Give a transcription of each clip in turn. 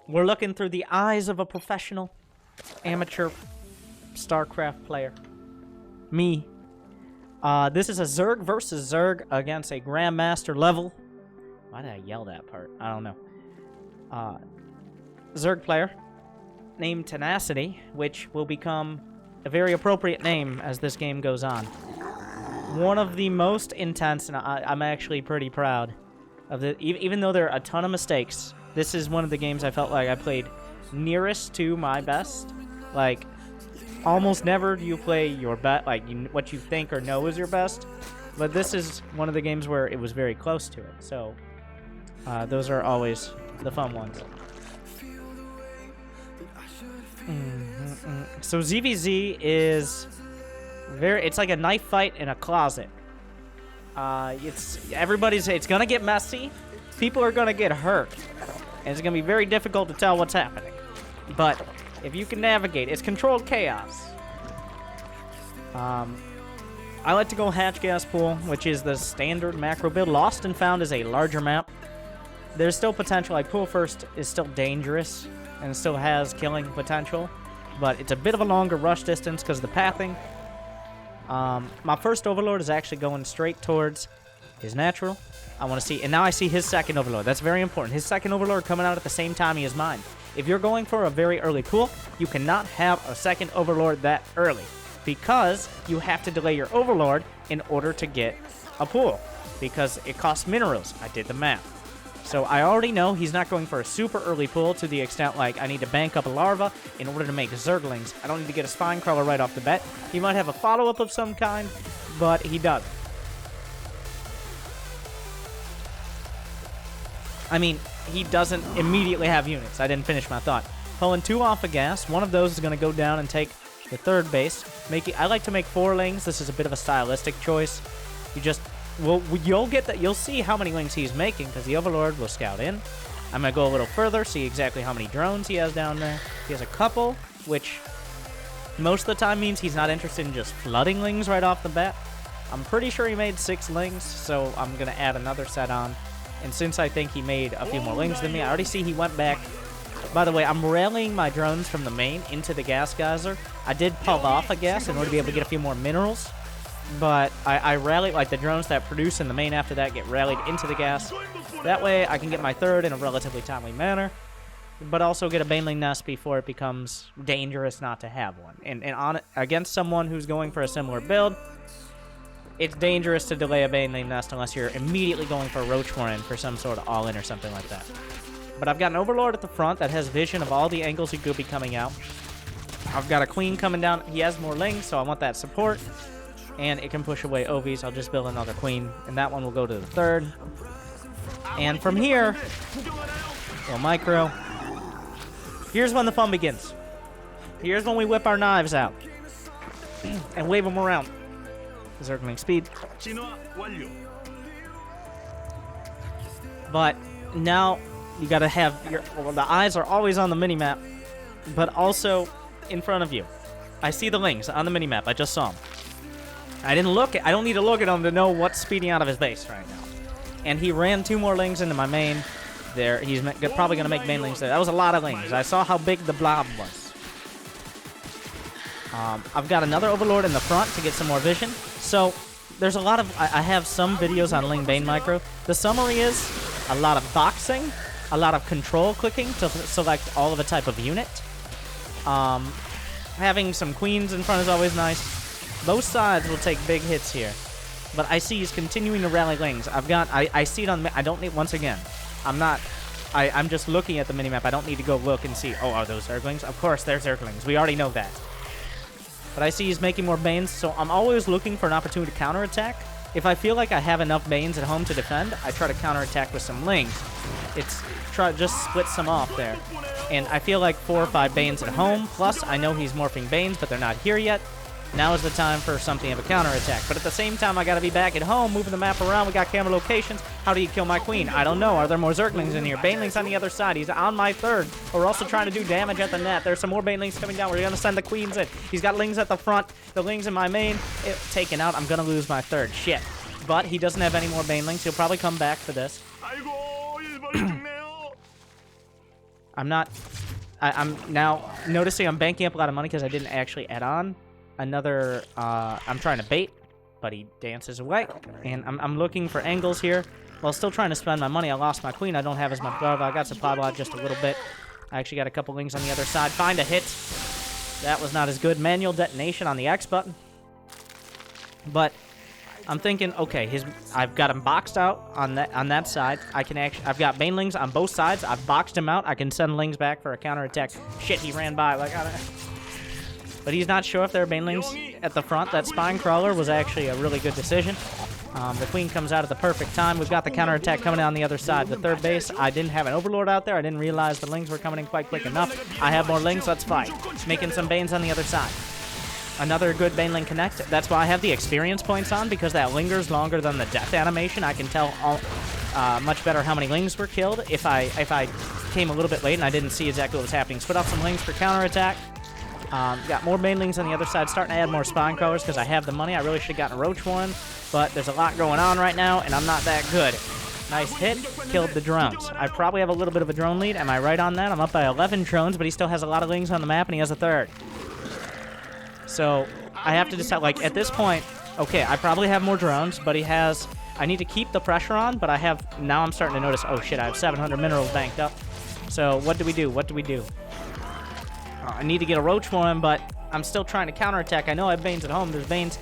We're looking through the eyes of a professional, amateur Starcraft player. Me. This is a Zerg versus Zerg against a Grandmaster level. Why did I yell that part? I don't know. Zerg player named Tenacity, which will become a very appropriate name as this game goes on. One of the most intense, and I'm actually pretty proud of the. Even though there are a ton of mistakes, this is one of the games I felt like I played nearest to my best. Like, almost never do you play your best, like what you think or know is your best. But this is one of the games where it was very close to it. So those are always the fun ones. So ZVZ is it's like a knife fight in a closet. It's gonna get messy. People are gonna get hurt, and it's gonna be very difficult to tell what's happening. But if you can navigate, it's controlled chaos. I like to go Hatch Gas Pool, which is the standard macro build. Lost and Found is a larger map. There's still potential. Like, Pool First is still dangerous and still has killing potential, but it's a bit of a longer rush distance because of the pathing. My first Overlord is actually going straight towards his natural. I want to see, and now I see his second Overlord. That's very important. His second Overlord coming out at the same time he is mine. If you're going for a very early pool, you cannot have a second Overlord that early, because you have to delay your Overlord in order to get a pool, because it costs minerals. I did the math. So I already know he's not going for a super early pool to the extent like I need to bank up a larva in order to make Zerglings. I don't need to get a spine crawler right off the bat. He might have a follow-up of some kind, but he doesn't. I mean, he doesn't immediately have units. I didn't finish my thought. Pulling 2 off of gas. One of those is going to go down and take the third base. I like to make 4 lings. This is a bit of a stylistic choice. You'll get that. You'll see how many lings he's making because the Overlord will scout in. I'm going to go a little further, see exactly how many drones he has down there. He has a couple, which most of the time means he's not interested in just flooding lings right off the bat. I'm pretty sure he made 6 lings, so I'm going to add another set on. And since I think he made a few more lings than me, I already see he went back. By the way, I'm rallying my drones from the main into the gas geyser. I did pull off a gas in order to be able to get a few more minerals. But I rallied, like the drones that produce in the main after that get rallied into the gas. That way I can get my third in a relatively timely manner, but also get a Baneling nest before it becomes dangerous not to have one. And against someone who's going for a similar build, it's dangerous to delay a Baneling nest unless you're immediately going for a Roach Warren for some sort of all-in or something like that. But I've got an Overlord at the front that has vision of all the angles he could be coming out. I've got a Queen coming down. He has more lings, so I want that support. And it can push away Ovies. I'll just build another Queen, and that one will go to the third. And from here, well, micro. Here's when the fun begins. Here's when we whip our knives out and wave them around. Zergling speed. But now you gotta have the eyes are always on the minimap, but also in front of you. I see the lings on the minimap. I just saw them. I don't need to look at him to know what's speeding out of his base right now. And he ran 2 more lings into my main there. He's probably going to make main lings there. That was a lot of lings. I saw how big the blob was. I've got another Overlord in the front to get some more vision. So there's a lot of... I have some videos on Ling Bane Micro. The summary is a lot of boxing, a lot of control clicking to select all of a type of unit. Having some queens in front is always nice. Both sides will take big hits here, but I see he's continuing to rally lings. I see it on. I don't need. Once again, I'm just looking at the minimap. I don't need to go look and see. Oh, are those Zerglings? Of course, they're Zerglings. We already know that. But I see he's making more Banes, so I'm always looking for an opportunity to counterattack. If I feel like I have enough Banes at home to defend, I try to counterattack with some lings. Just split some off there, and I feel like 4 or 5 Banes at home. Plus, I know he's morphing Banes, but they're not here yet. Now is the time for something of a counterattack. But at the same time, I gotta be back at home, moving the map around. We got camera locations. How do you kill my Queen? I don't know. Are there more Zerglings in here? Banelings on the other side. He's on my third. We're also trying to do damage at the net. There's some more Banelings coming down. We're gonna send the Queens in. He's got lings at the front. The lings in my main. Taken out. I'm gonna lose my third. Shit. But he doesn't have any more Banelings. He'll probably come back for this. I'm not... I'm now noticing I'm banking up a lot of money because I didn't actually add on another... I'm trying to bait, but he dances away. And I'm looking for angles here. While still trying to spend my money, I lost my queen. I don't have as much larva. I got supply block just a little bit. I actually got a couple lings on the other side. Find a hit. That was not as good. Manual detonation on the X button. But I'm thinking, okay, I've got him boxed out on that side. I've got banelings on both sides. I've boxed him out. I can send lings back for a counterattack. Shit, he ran by. Like, but he's not sure if there are banelings at the front. That spine crawler was actually a really good decision. The queen comes out at the perfect time. We've got the counterattack coming in on the other side. The third base, I didn't have an overlord out there. I didn't realize the lings were coming in quite quick enough. I have more lings. Let's fight. Making some banes on the other side. Another good baneling connect. That's why I have the experience points on, because that lingers longer than the death animation. I can tell much better how many lings were killed if I came a little bit late and I didn't see exactly what was happening. Split out some lings for counterattack. Got more banelings on the other side. Starting to add more spine crawlers because I have the money. I really should have gotten a roach one, but there's a lot going on right now, and I'm not that good. Nice hit. Killed the drones. I probably have a little bit of a drone lead. Am I right on that? I'm up by 11 drones, but he still has a lot of lings on the map, and he has a third. So I have to decide, like, at this point, okay, I probably have more drones, but he has... I need to keep the pressure on, but I have... Now I'm starting to notice, oh shit, I have 700 minerals banked up. So what do we do? What do we do? I need to get a roach one, but I'm still trying to counterattack. I know I have veins at home. There's veins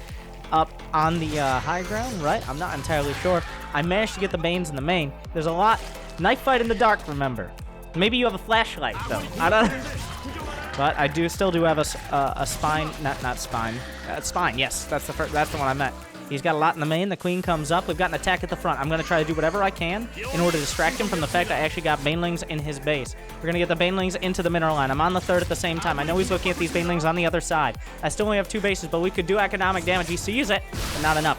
up on the high ground, right? I'm not entirely sure. I managed to get the veins in the main. There's a lot. Knife fight in the dark, remember. Maybe you have a flashlight, though. I don't know. But I still do have a spine. Not spine. Spine, yes. That's the one I meant. He's got a lot in the main. The queen comes up. We've got an attack at the front. I'm going to try to do whatever I can in order to distract him from the fact I actually got banelings in his base. We're going to get the banelings into the mineral line. I'm on the third at the same time. I know he's looking at these banelings on the other side. I still only have 2 bases, but we could do economic damage. He sees it, but not enough.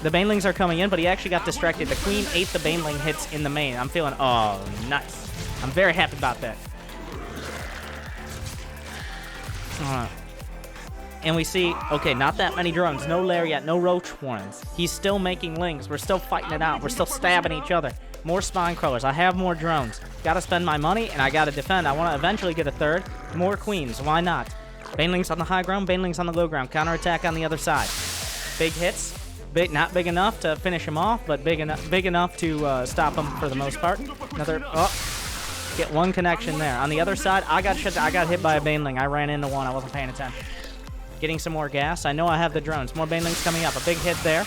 The banelings are coming in, but he actually got distracted. The queen ate the baneling hits in the main. I'm feeling, oh, nice. I'm very happy about that. And we see, okay, not that many drones. No lariat, no roach horns. He's still making lings. We're still fighting it out. We're still stabbing each other. More spine crawlers. I have more drones. Gotta spend my money, and I gotta defend. I want to eventually get a third. More queens. Why not? Banelings on the high ground, banelings on the low ground. Counterattack on the other side. Big hits. Not big enough to finish him off, but big enough to stop him for the most part. Another... Oh. Get one connection there. On the other side, I got hit by a baneling. I ran into one. I wasn't paying attention. Getting some more gas. I know I have the drones. More banelings coming up. A big hit there.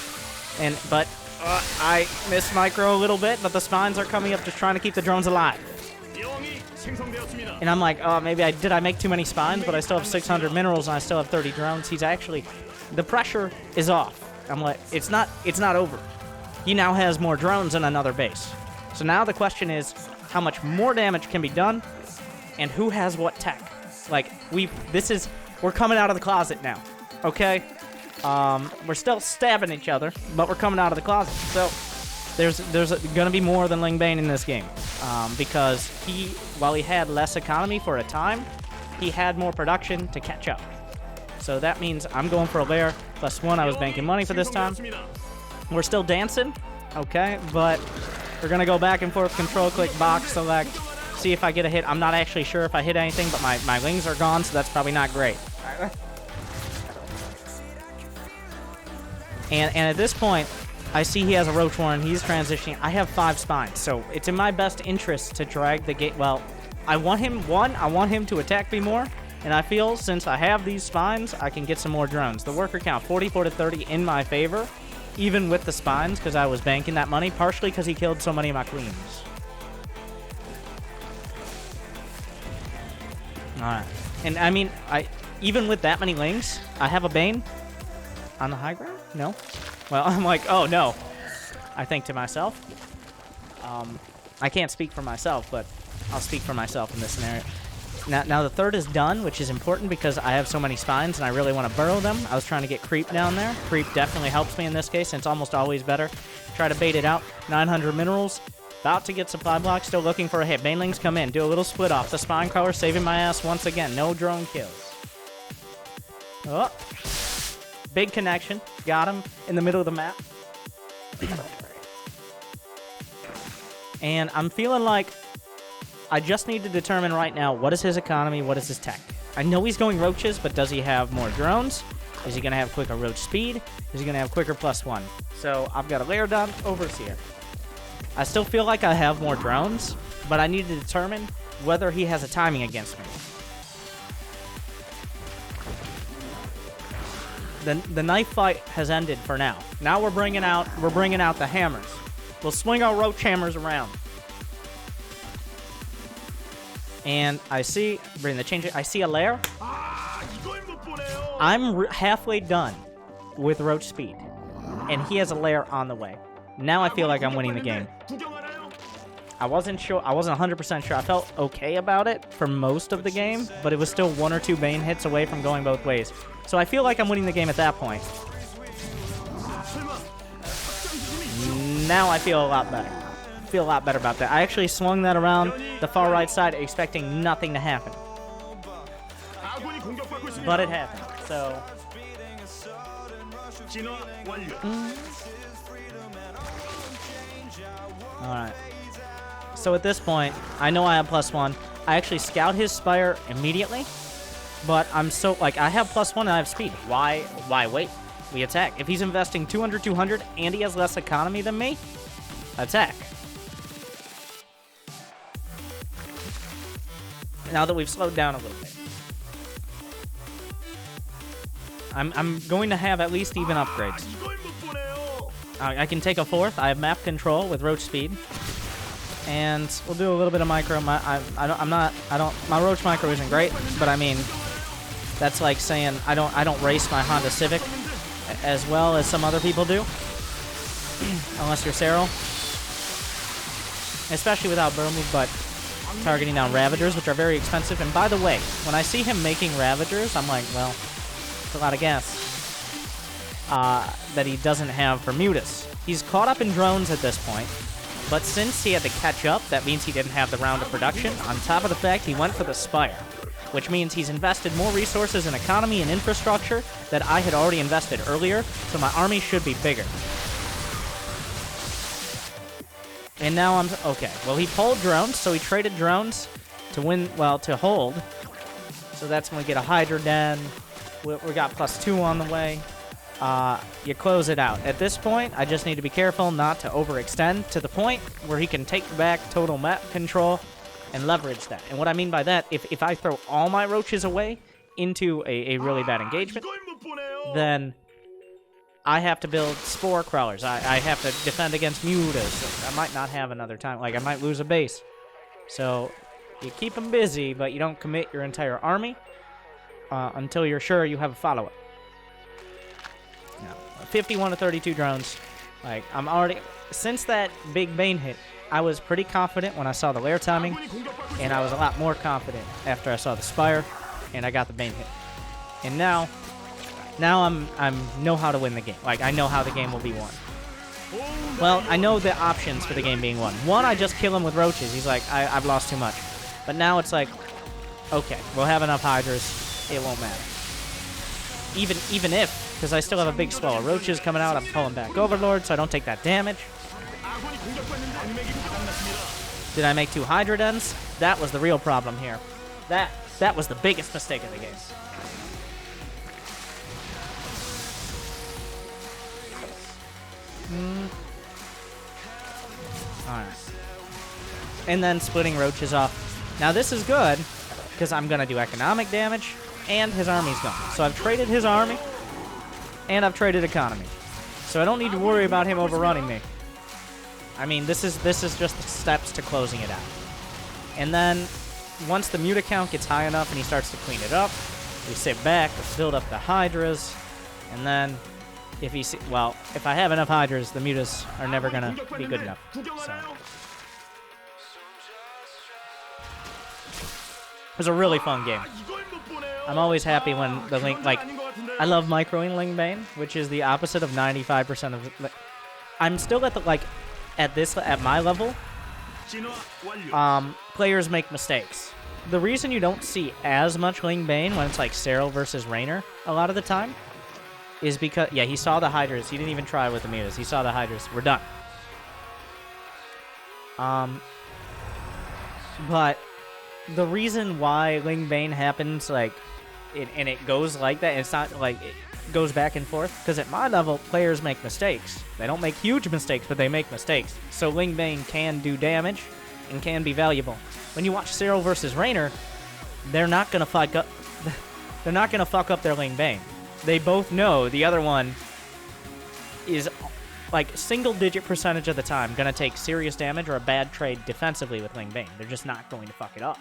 But I missed micro a little bit, but the spines are coming up just trying to keep the drones alive. And I'm like, oh, maybe did I make too many spines, but I still have 600 minerals and I still have 30 drones. He's actually... The pressure is off. I'm like, it's not over. He now has more drones in another base. So now the question is, how much more damage can be done, and who has what tech? Like, we're coming out of the closet now, okay? We're still stabbing each other, but we're coming out of the closet. So there's gonna be more than Ling Bane in this game, because while he had less economy for a time, he had more production to catch up. So that means I'm going for a lair +1. I was banking money for this time. We're still dancing, okay, but we're gonna go back and forth, control click, box, select, see if I get a hit. I'm not actually sure if I hit anything, but my lings are gone, so that's probably not great. And at this point, I see he has a roach horn. He's transitioning. I have 5 spines, so it's in my best interest to drag the gate. Well, I want him to attack me more, and I feel since I have these spines, I can get some more drones. The worker count, 44 to 30 in my favor, even with the spines, because I was banking that money, partially because he killed so many of my queens. Alright. And I mean, even with that many lings, I have a Bane on the high ground? No? Well, I'm like, oh no. I think to myself. I can't speak for myself, but I'll speak for myself in this scenario. Now the third is done, which is important because I have so many spines and I really want to burrow them. I was trying to get creep down there. Creep definitely helps me in this case, and it's almost always better. Try to bait it out. 900 minerals. About to get supply block. Still looking for a hit. Banelings come in. Do a little split off. The spine crawler saving my ass once again. No drone kills. Oh. Big connection. Got him in the middle of the map. And I'm feeling like I just need to determine right now what is his economy, what is his tech. I know he's going roaches, but does he have more drones? Is he going to have quicker roach speed? Is he going to have quicker +1? So I've got a layer down overseer. I still feel like I have more drones, but I need to determine whether he has a timing against me. The knife fight has ended for now. Now we're bringing out the hammers. We'll swing our roach hammers around. And I see, bring the change. I see a lair. I'm halfway done with roach speed, and he has a lair on the way. Now I feel like I'm winning the game. I wasn't sure. I wasn't 100% sure. I felt okay about it for most of the game, but it was still 1 or 2 Bane hits away from going both ways. So I feel like I'm winning the game at that point. Now I feel a lot better. Feel a lot better about that. I actually swung that around the far right side, expecting nothing to happen. But it happened. So. Alright. So at this point, I know I have +1. I actually scout his spire immediately. But I'm so, like, I have +1 and I have speed. Why wait? We attack. If he's investing 200 and he has less economy than me, attack. Now that we've slowed down a little bit. I'm going to have at least even upgrades. I can take a 4th. I have map control with roach speed. And we'll do a little bit of micro. My roach micro isn't great, but I mean, that's like saying I don't race my Honda Civic as well as some other people do. Unless you're Cyril. Especially without burn move, but targeting down Ravagers, which are very expensive. And by the way, when I see him making Ravagers, I'm like, well, it's a lot of gas that he doesn't have for Mutas. He's caught up in drones at this point, but since he had to catch up, that means he didn't have the round of production. On top of the fact, he went for the Spire, which means he's invested more resources in economy and infrastructure that I had already invested earlier, so my army should be bigger. And now I'm... Okay, well, he pulled drones, so he traded drones to win... Well, to hold. So that's when we get a Hydra Den. We got +2 on the way. You close it out. At this point, I just need to be careful not to overextend to the point where he can take back total map control and leverage that. And what I mean by that, if I throw all my roaches away into a really bad engagement, then I have to build spore crawlers. I have to defend against mutas. I might not have another time. Like, I might lose a base. So you keep them busy, but you don't commit your entire army until you're sure you have a follow-up. Now, 51 to 32 drones. Like, I'm already... Since that big Bane hit, I was pretty confident when I saw the lair timing, and I was a lot more confident after I saw the Spire, and I got the Bane hit. And now I'm know how to win the game. Like, I know how the game will be won. Well, I know the options for the game being won. One, I just kill him with roaches. He's like, I've lost too much. But now it's like, okay, we'll have enough Hydras. It won't matter. Even if, because I still have a big swell of roaches coming out, I'm pulling back Overlord, so I don't take that damage. Did I make 2 Hydra Dens? That was the real problem here. That was the biggest mistake of the game. Alright. And then splitting roaches off. Now this is good, because I'm going to do economic damage, and his army's gone. So I've traded his army, and I've traded economy. So I don't need to worry about him overrunning me. I mean, this is just the steps to closing it out. And then, once the muta count gets high enough and he starts to clean it up, we sit back, build up the Hydras, and then if I have enough Hydras, the mutas are never gonna be good enough. So. It was a really fun game. I'm always happy when the link, like, I love microing Ling Bane, which is the opposite of 95% of, I'm still at the, like, at my level, players make mistakes. The reason you don't see as much Ling Bane when it's like Cyril versus Raynor a lot of the time is because, yeah, he saw the Hydras. He didn't even try with the mutas. He saw the Hydras. We're done. But the reason why Ling Bane happens, like, and it goes like that, it's not like it goes back and forth, because at my level, players make mistakes. They don't make huge mistakes, but they make mistakes. So Ling Bane can do damage and can be valuable. When you watch Cyril versus Raynor, they're not gonna fuck up. They're not gonna fuck up their Ling Bane. They both know the other one is like single-digit percentage of the time gonna take serious damage or a bad trade defensively with Ling Bane. They're just not going to fuck it up.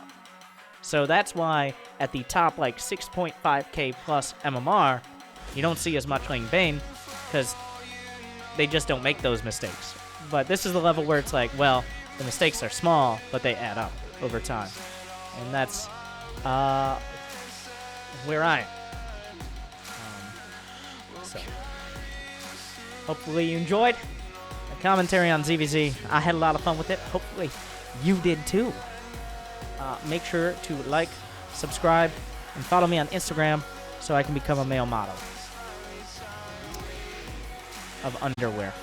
So that's why at the top like 6.5k plus MMR, you don't see as much Ling Bane because they just don't make those mistakes. But this is the level where it's like, well, the mistakes are small, but they add up over time. And that's where I am. So, hopefully you enjoyed the commentary on ZVZ. I had a lot of fun with it. Hopefully you did too. Make sure to like, subscribe, and follow me on Instagram so I can become a male model of underwear.